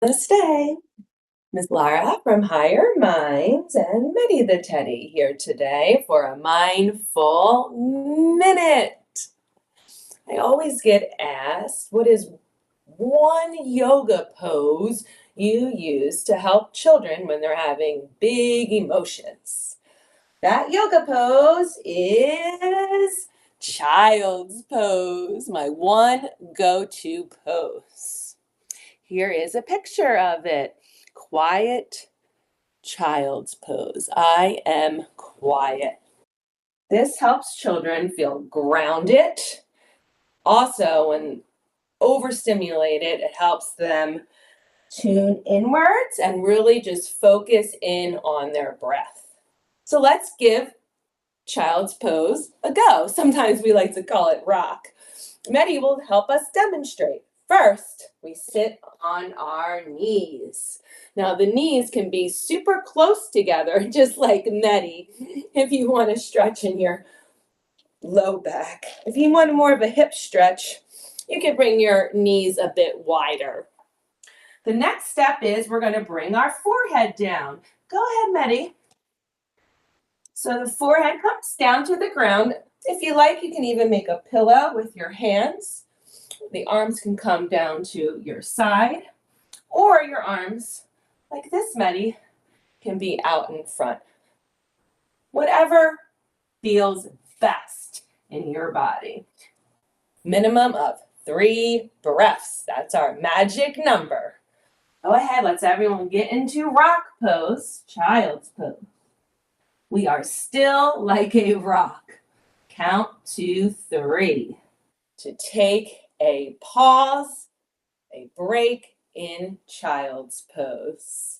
Namaste. Miss Lara from Higher Minds and Mitty the Teddy here today for a mindful minute. I always get asked, what is one yoga pose you use to help children when they're having big emotions? That yoga pose is child's pose, my one go-to pose. Here is a picture of it. Quiet child's pose. I am quiet. This helps children feel grounded. Also, when overstimulated, it helps them tune inwards and really just focus in on their breath. So let's give child's pose a go. Sometimes we like to call it rock. Medi will help us demonstrate. First, we sit on our knees. Now, the knees can be super close together, just like Medi, if you want to stretch in your low back. If you want more of a hip stretch, you can bring your knees a bit wider. The next step is we're going to bring our forehead down. Go ahead, Medi. So the forehead comes down to the ground. If you like, you can even make a pillow with your hands. The arms can come down to your side, or your arms, like this, Medi, can be out in front. Whatever feels best in your body. Minimum of 3 breaths. That's our magic number. Go ahead, let's everyone get into rock pose, child's pose. We are still like a rock. Count to 3. To take a pause, a break in child's pose.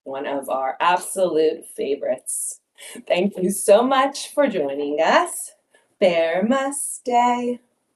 One of our absolute favorites. Thank you so much for joining us. Namaste.